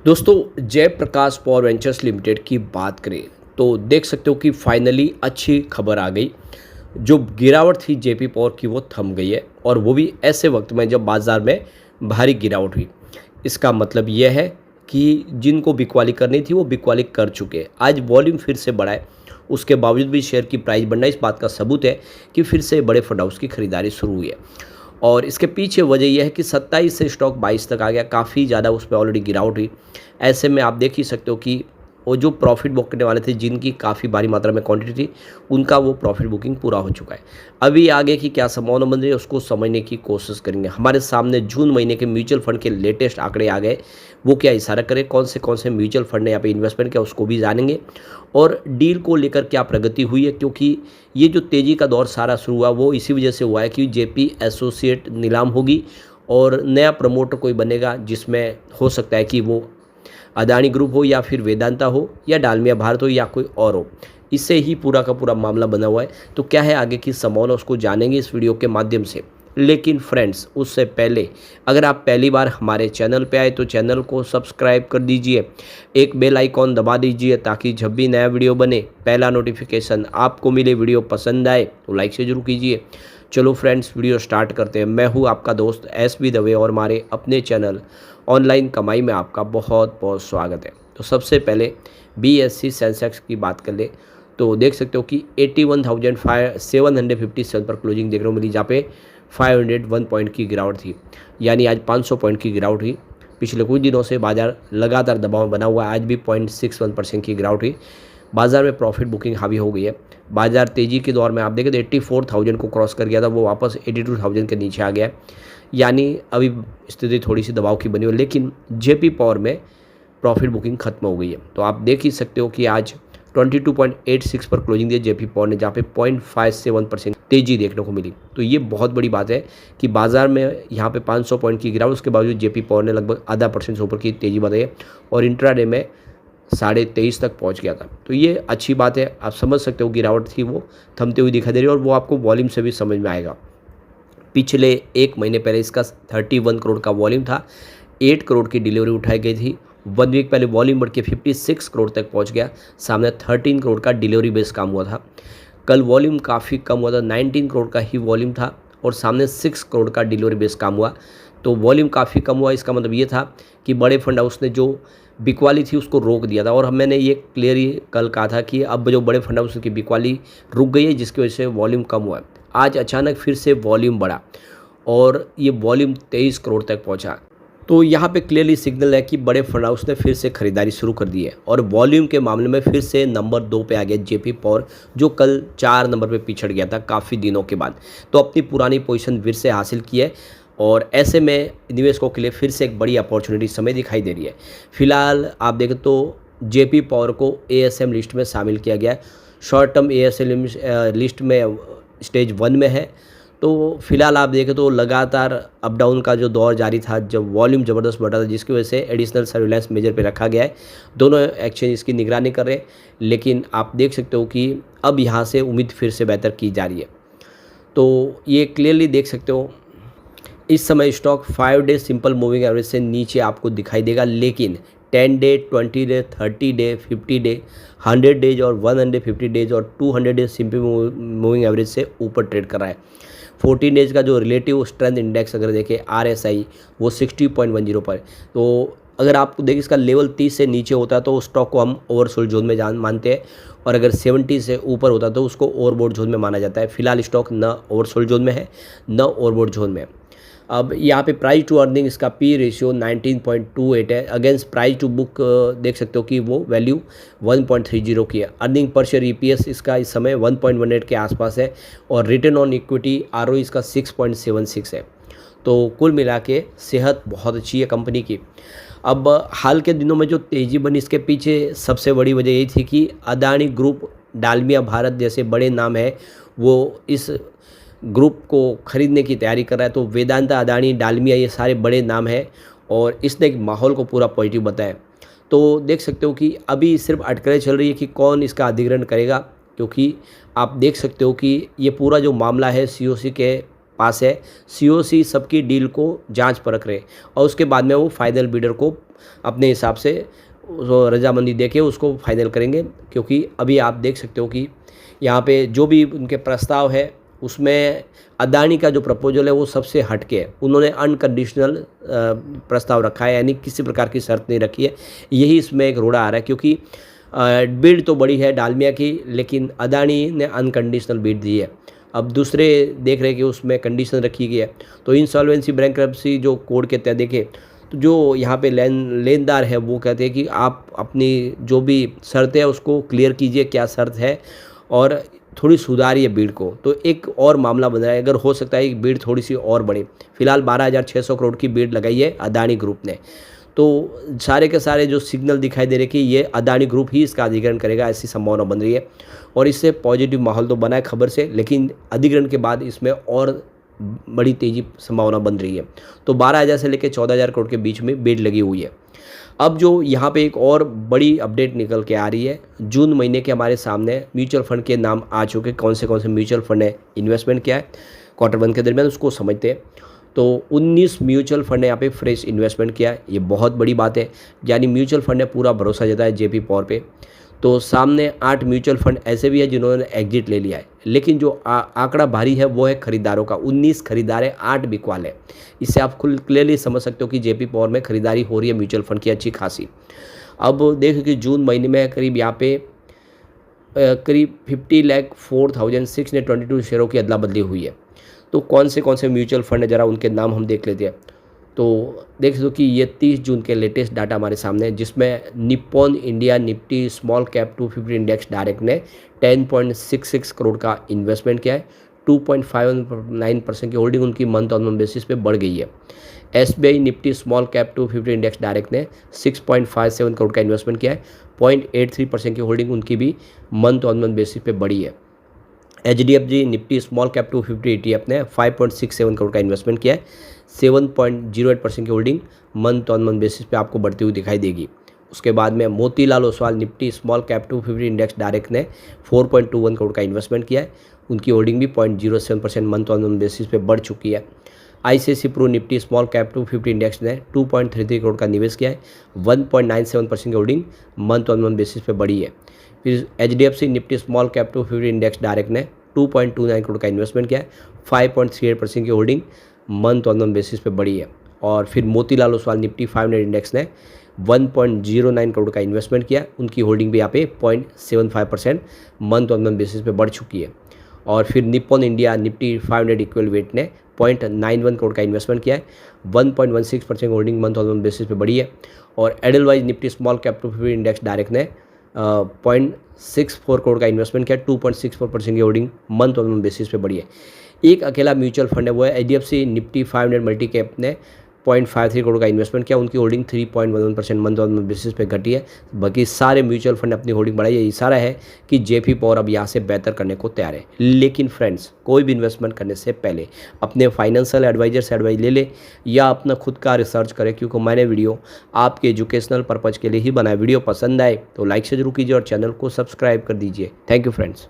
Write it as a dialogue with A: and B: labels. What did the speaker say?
A: दोस्तों Jayaprakash power ventures limited की बात करें तो देख सकते हो कि फाइनली अच्छी खबर आ गई। जो गिरावट थी जेपी पावर की वो थम गई है और वो भी ऐसे वक्त में जब बाज़ार में भारी गिरावट हुई। इसका मतलब यह है कि जिनको बिकवाली करनी थी वो बिकवाली कर चुके हैं। आज वॉल्यूम फिर से बढ़ा है, उसके बावजूद भी शेयर की प्राइस बढ़ना इस बात का सबूत है कि फिर से बड़े फंड हाउस की खरीदारी शुरू हुई है। और इसके पीछे वजह यह है कि 27 से स्टॉक 22 तक आ गया, काफ़ी ज़्यादा उस पर ऑलरेडी गिरावट हुई। ऐसे में आप देख ही सकते हो कि वो जो प्रॉफिट बुक करने वाले थे, जिनकी काफ़ी भारी मात्रा में क्वांटिटी थी, उनका वो प्रॉफिट बुकिंग पूरा हो चुका है। अभी आगे की क्या संभावना बन रही है उसको समझने की कोशिश करेंगे। हमारे सामने जून महीने के म्यूचुअल फंड के लेटेस्ट आंकड़े आ गए, वो क्या इशारा करें, कौन से म्यूचुअल फंड ने यहाँ पे इन्वेस्टमेंट किया उसको भी जानेंगे और डील को लेकर क्या प्रगति हुई है। क्योंकि ये जो तेज़ी का दौर सारा शुरू हुआ वो इसी वजह से हुआ है कि जेपी एसोसिएट नीलाम होगी और नया प्रमोटर कोई बनेगा, जिसमें हो सकता है कि वो अदानी ग्रुप हो या फिर वेदांता हो या डालमिया भारत हो या कोई और हो। इससे ही पूरा का पूरा मामला बना हुआ है। तो क्या है आगे की संभावना उसको जानेंगे इस वीडियो के माध्यम से। लेकिन फ्रेंड्स उससे पहले अगर आप पहली बार हमारे चैनल पे आए तो चैनल को सब्सक्राइब कर दीजिए, एक बेल आइकॉन दबा दीजिए ताकि जब भी नया वीडियो बने पहला नोटिफिकेशन आपको मिले। वीडियो पसंद आए तो लाइक से जरूर कीजिए। चलो फ्रेंड्स वीडियो स्टार्ट करते हैं। मैं हूँ आपका दोस्त एस बी दवे और हमारे अपने चैनल ऑनलाइन कमाई में आपका बहुत बहुत स्वागत है। तो सबसे पहले BSE सेंसेक्स की बात कर ले तो देख सकते हो कि 81,757 पर क्लोजिंग देखने को मिली, जहाँ पे 501 पॉइंट की गिरावट थी, यानी आज 500 पॉइंट की गिरावट हुई। पिछले कुछ दिनों से बाजार लगातार दबाव बना हुआ है, आज भी 0.61% की गिरावट हुई। बाजार में प्रॉफिट बुकिंग हावी हो गई है। बाजार तेजी के दौर में आप देखें तो 84,000 को क्रॉस कर गया था, वो वापस 82,000 के नीचे आ गया है, यानी अभी स्थिति थोड़ी सी दबाव की बनी हुई। लेकिन जेपी पावर में प्रॉफिट बुकिंग खत्म हो गई है। तो आप देख ही सकते हो कि आज 22.86 पर क्लोजिंग दी जेपी पावर ने, जहाँ पे 0.57% तेजी देखने को मिली। तो ये बहुत बड़ी बात है कि बाजार में यहाँ पे 500 पॉइंट की गिरावट, उसके बावजूद जेपी पावर ने लगभग आधा % से ऊपर की तेजी बढ़ाई है और इंट्राडे में 23.5 तक पहुँच गया था। तो ये अच्छी बात है। आप समझ सकते हो गिरावट थी वो थमते हुए दिखाई दे रही है और वो आपको वॉल्यूम से भी समझ में आएगा। पिछले एक महीने पहले इसका 31 करोड़ का वॉल्यूम था, 8 करोड़ की डिलीवरी उठाई गई थी। 1 वीक पहले वॉल्यूम बढ़ के 56 करोड़ तक पहुंच गया, सामने 13 करोड़ का डिलीवरी बेस काम हुआ था। कल वॉल्यूम काफ़ी कम हुआ था, 19 करोड़ का ही वॉल्यूम था और सामने 6 करोड़ का डिलीवरी बेस काम हुआ। तो वॉल्यूम काफ़ी कम हुआ, इसका मतलब ये था कि बड़े फंड हाउस ने जो बिकवाली थी उसको रोक दिया था। और मैंने ये क्लियरली कल कहा था कि अब जो बड़े फंड हाउस की बिकवाली रुक गई है, जिसकी वजह से वॉल्यूम कम हुआ है। आज अचानक फिर से वॉल्यूम बढ़ा और ये वॉल्यूम 23 करोड़ तक पहुंचा। तो यहाँ पे क्लियरली सिग्नल है कि बड़े फंड हाउस ने फिर से खरीदारी शुरू कर दी है और वॉल्यूम के मामले में फिर से नंबर 2 पे आ गया जेपी पावर, जो कल 4 नंबर पे पिछड़ गया था काफ़ी दिनों के बाद। तो अपनी पुरानी पोजीशन फिर से हासिल की है और ऐसे में निवेशकों के लिए फिर से एक बड़ी अपॉर्चुनिटी समय दिखाई दे रही है। फिलहाल आप देखें तो जेपी पावर को ASM लिस्ट में शामिल किया गया है। शॉर्ट टर्म ASM लिस्ट में स्टेज 1 में है। तो फिलहाल आप देखें तो लगातार अप डाउन का जो दौर जारी था, जब वॉल्यूम ज़बरदस्त बढ़ा था, जिसकी वजह से एडिशनल सर्विलांस मेजर पे रखा गया है। दोनों एक्सचेंज इसकी निगरानी कर रहे हैं, लेकिन आप देख सकते हो कि अब यहाँ से उम्मीद फिर से बेहतर की जा रही है। तो ये क्लियरली देख सकते हो इस समय stock 5 day simple moving average से नीचे आपको दिखाई देगा, लेकिन 10 day, 20 day, 30 day, 50 day, 100 days और 150 डेज और 200 डेज सिंपल मूविंग एवरेज से ऊपर ट्रेड कर रहा है। 14 डेज का जो रिलेटिव स्ट्रेंथ इंडेक्स अगर देखें RSI, वो 60.10 पर। तो अगर आपको देखिए इसका लेवल 30 से नीचे होता है तो उस स्टॉक को हम ओवरसोल्ड जोन में मानते हैं, और अगर 70 से ऊपर होता है तो उसको ओवरबॉट जोन में माना जाता है। फिलहाल स्टॉक न ओवरसोल्ड जोन में है न ओवरबॉट जोन में। अब यहाँ पे प्राइस टू अर्निंग इसका P रेशियो 19.28 है, अगेंस्ट प्राइस टू बुक देख सकते हो कि वो वैल्यू 1.30 की है। अर्निंग पर शेयर EPS इसका इस समय 1.18 के आसपास है और रिटर्न ऑन इक्विटी ROE इसका 6.76 है। तो कुल मिला के सेहत बहुत अच्छी है कंपनी की। अब हाल के दिनों में जो तेज़ी बनी, इसके पीछे सबसे बड़ी वजह यही थी कि अदानी ग्रुप, डालमिया भारत जैसे बड़े नाम है वो इस ग्रुप को खरीदने की तैयारी कर रहा है। तो वेदांता, अदानी, डालमिया ये सारे बड़े नाम हैं और इसने एक माहौल को पूरा पॉजिटिव बताया। तो देख सकते हो कि अभी सिर्फ अटकलें चल रही है कि कौन इसका अधिग्रहण करेगा, क्योंकि आप देख सकते हो कि ये पूरा जो मामला है COC के पास है। COC सबकी डील को जांच परख रहे और उसके बाद में वो फाइनल बिडर को अपने हिसाब से रजामंदी देके उसको फाइनल करेंगे, क्योंकि अभी आप देख सकते हो कि यहाँ पे जो भी उनके प्रस्ताव है उसमें अदानी का जो प्रपोजल है वो सबसे हटके है। उन्होंने अनकंडीशनल प्रस्ताव रखा है, यानी किसी प्रकार की शर्त नहीं रखी है। यही इसमें एक रोड़ा आ रहा है, क्योंकि बिड तो बड़ी है डालमिया की, लेकिन अदानी ने अनकंडीशनल बिड दी है। अब दूसरे देख रहे हैं कि उसमें कंडीशन रखी गई है। तो इंसॉल्वेंसी बैंक्रप्सी जो कोड के तहत देखें तो जो यहाँ पे लेनदार है वो कहते हैं कि आप अपनी जो भी शर्त है उसको क्लियर कीजिए, क्या शर्त है, और थोड़ी सुधारिए बिड को। तो एक और मामला बन रहा है, अगर हो सकता है कि बिड थोड़ी सी और बढ़े। फिलहाल 12,600 करोड़ की बिड लगाई है अदानी ग्रुप ने। तो सारे के सारे जो सिग्नल दिखाई दे रहे कि ये अदानी ग्रुप ही इसका अधिग्रहण करेगा, ऐसी संभावना बन रही है। और इससे पॉजिटिव माहौल तो बना है खबर से, लेकिन अधिग्रहण के बाद इसमें और बड़ी तेजी संभावना बन रही है। तो 12,000 से लेकर 14,000 करोड़ के बीच में बिड लगी हुई है। अब जो यहाँ पे एक और बड़ी अपडेट निकल के आ रही है, जून महीने के हमारे सामने म्यूचुअल फंड के नाम आ चुके, कौन से म्यूचुअल फंड है, इन्वेस्टमेंट क्या है क्वार्टर वन के दरमियान, उसको समझते हैं। तो 19 म्यूचुअल फंड ने यहाँ पे फ्रेश इन्वेस्टमेंट किया है, ये बहुत बड़ी बात है। यानी म्यूचुअल फंड ने पूरा भरोसा जताया जेपी पावर पे। तो सामने 8 म्यूचुअल फंड ऐसे भी है जिन्होंने एग्जिट ले लिया है, लेकिन जो आंकड़ा भारी है वो है खरीदारों का। 19 खरीदार है, 8 बिकवाल है। इससे आप क्लियरली समझ सकते हो कि जेपी पावर में खरीदारी हो रही है म्यूचुअल फंड की अच्छी खासी। अब देखो कि जून महीने में करीब यहाँ पे करीब 50,04,622 शेयरों की अदला बदली हुई है। तो कौन से म्यूचुअल फंड है, ज़रा उनके नाम हम देख लेते हैं। तो देख दो कि ये 30 जून के लेटेस्ट डाटा हमारे सामने है, जिसमें Nippon India Nifty small cap 250 index direct ने 10.66 करोड़ का इन्वेस्टमेंट किया है। 2.59% की होल्डिंग उनकी मंथ ऑन मंथ बेसिस पे बढ़ गई है। SBI Nifty small cap 250 index direct ने 6.57 करोड़ का इन्वेस्टमेंट किया है। 0.83% की होल्डिंग उनकी भी मंथ ऑन मंथ बेसिस पे बढ़ी है। HDFC Nifty small cap 250 ETF ने 5.67 करोड़ का इन्वेस्टमेंट किया है। 7.08% की holding month on month basis पे आपको बढ़ती हुई दिखाई देगी। उसके बाद में Motilal Oswal Nifty small cap 250 index direct ने 4.21 करोड़ का इन्वेस्टमेंट किया है। उनकी होल्डिंग भी 0.07% मंथ ऑन मंथ बेसिस पे बढ़ चुकी है। ICICI pro Nifty small cap 250 index ने 2.33 करोड़ का निवेश किया है। 1.97% की holding month on month basis पे बढ़ी है। फिर HDFC Nifty small cap 250 index direct ने 2.29 करोड़ का इन्वेस्टमेंट किया है। 5.38% की holding month on month basis पे बढ़ी है। और फिर मोतीलाल ओसवाल निफ्टी 500 इंडेक्स ने 1.09 करोड़ का इन्वेस्टमेंट किया। उनकी होल्डिंग भी यहाँ पे 0.75% मंथ ऑन मंथ बेसिस पे बढ़ चुकी है। और फिर Nippon India Nifty 500 equal weight ने 0.91 करोड़ का इन्वेस्टमेंट किया है। 1.16% holding month on month basis पे बढ़ी है। और Edelweiss Nifty small cap 250 index direct ने 0.64 करोड़ का इन्वेस्टमेंट किया। 2.64% की holding month on month basis पे बढ़ी है। एक अकेला म्यूचुअल फंड है, वो है HDFC निफ्टी 500 मल्टी कैप ने 0.53 करोड़ का इन्वेस्टमेंट किया। उनकी holding 3.11% month on month basis पे घटी है। बाकी सारे म्यूचुअल फंड अपनी होल्डिंग बढ़ाई है। इशारा है कि जेपी पावर अब यहाँ से बेहतर करने को तैयार है। लेकिन फ्रेंड्स, कोई भी इन्वेस्टमेंट करने से पहले अपने फाइनेंशियल एडवाइजर से एडवाइस ले ले या अपना खुद का रिसर्च करें, क्योंकि मैंने वीडियो आपके एजुकेशनल पर्पज़ के लिए ही बनाया। वीडियो पसंद आए तो लाइक से जरूर कीजिए और चैनल को सब्सक्राइब कर दीजिए। Thank you friends.